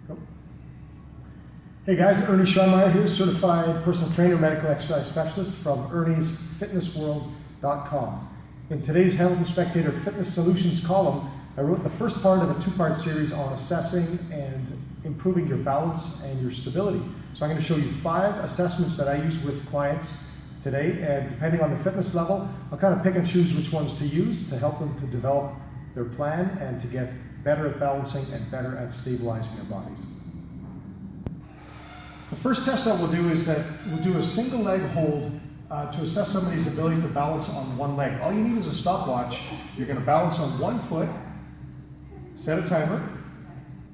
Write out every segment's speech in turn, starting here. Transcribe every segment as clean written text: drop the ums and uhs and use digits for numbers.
Go. Hey guys, Ernie Schramayr here, certified personal trainer, medical exercise specialist from erniesfitnessworld.com. In today's Hamilton Spectator Fitness Solutions column, I wrote the first part of a two-part series on assessing and improving your balance and your stability. So I'm going to show you 5 assessments that I use with clients today, and depending on the fitness level, I'll kind of pick and choose which ones to use to help them to develop their plan and to get better at balancing and better at stabilizing their bodies. The first test that we'll do is that we'll do a single leg hold to assess somebody's ability to balance on one leg. All you need is a stopwatch. You're going to balance on one foot, set a timer,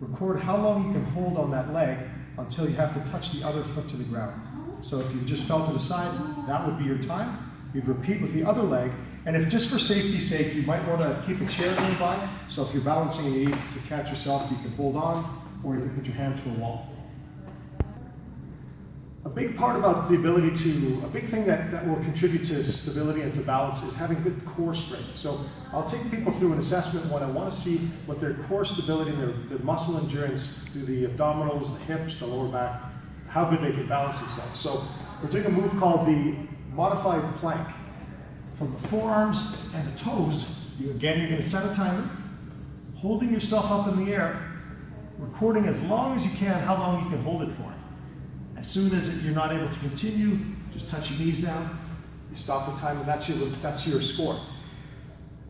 record how long you can hold on that leg until you have to touch the other foot to the ground. So if you just fell to the side, that would be your time. You'd repeat with the other leg, and if just for safety's sake, you might want to keep a chair nearby. So if you're balancing and you need to catch yourself, you can hold on, or you can put your hand to a wall. A big part about the ability to, a big thing that will contribute to stability and to balance is having good core strength. So I'll take people through an assessment when I want to see what their core stability and their muscle endurance through the abdominals, the hips, the lower back, how good they can balance themselves. So we're doing a move called the modified plank. From the forearms and the toes, you're going to set a timer, holding yourself up in the air, recording as long as you can how long you can hold it for. As soon as you're not able to continue, just touch your knees down, you stop the time, and that's your score.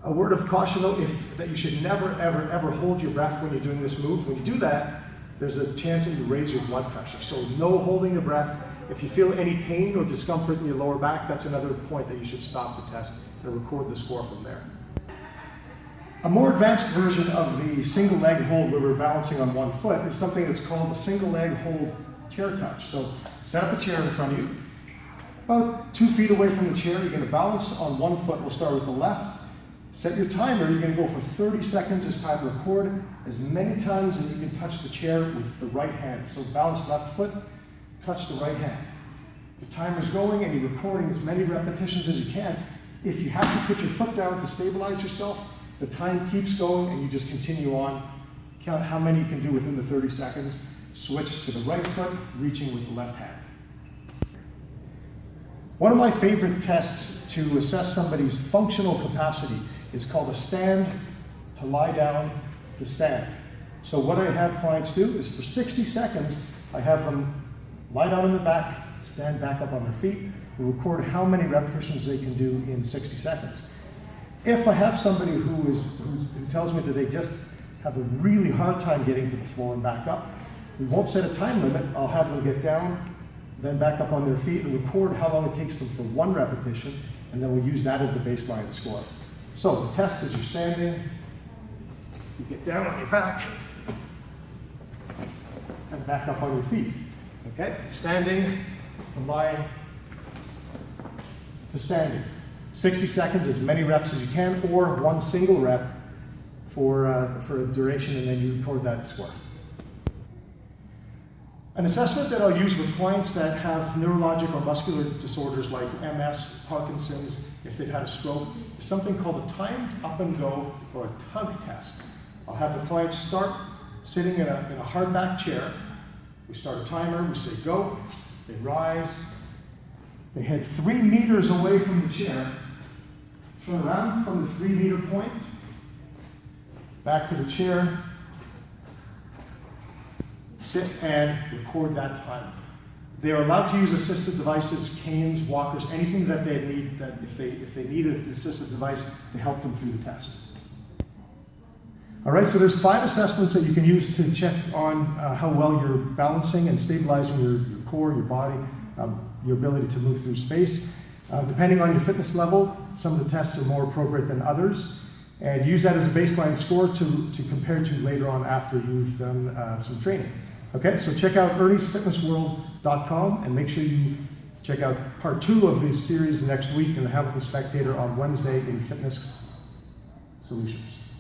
A word of caution though, that you should never, ever, ever hold your breath when you're doing this move. When you do that, there's a chance that you raise your blood pressure. So no holding the breath. If you feel any pain or discomfort in your lower back, that's another point that you should stop the test and record the score from there. A more advanced version of the single leg hold where we're balancing on one foot is something that's called a single leg hold chair touch. So set up a chair in front of you. About 2 feet away from the chair, you're going to balance on one foot. We'll start with the left. Set your timer. You're going to go for 30 seconds this time. Record as many times as you can touch the chair with the right hand. So balance left foot, touch the right hand. The timer's going and you're recording as many repetitions as you can. If you have to put your foot down to stabilize yourself, the time keeps going and you just continue on. Count how many you can do within the 30 seconds. Switch to the right foot, reaching with the left hand. One of my favorite tests to assess somebody's functional capacity is called a stand to lie down to stand. So what I have clients do is for 60 seconds, I have them lie down on their back, stand back up on their feet, and record how many repetitions they can do in 60 seconds. If I have somebody who tells me that they just have a really hard time getting to the floor and back up, we won't set a time limit. I'll have them get down, then back up on their feet and record how long it takes them for one repetition, and then we'll use that as the baseline score. So the test is you're standing, you get down on your back, and back up on your feet. Okay? Standing to lying to standing. 60 seconds, as many reps as you can, or one single rep for a duration, and then you record that score. An assessment that I'll use with clients that have neurologic or muscular disorders like MS, Parkinson's, if they've had a stroke, is something called a timed up and go or a tug test. I'll have the client start sitting in a hard back chair. We start a timer, we say go, they rise, they head 3 meters away from the chair, turn around from the 3 meter point, back to the chair, sit and record that time. They are allowed to use assistive devices, canes, walkers, anything that they need, that if they need an assistive device to help them through the test. All right, so there's 5 assessments that you can use to check on how well you're balancing and stabilizing your core, your body, your ability to move through space. Depending on your fitness level, some of the tests are more appropriate than others. And use that as a baseline score to compare to later on after you've done some training. Okay, so check out erniesfitnessworld.com and make sure you check out part 2 of this series next week in the Hamilton Spectator on Wednesday in Fitness Solutions.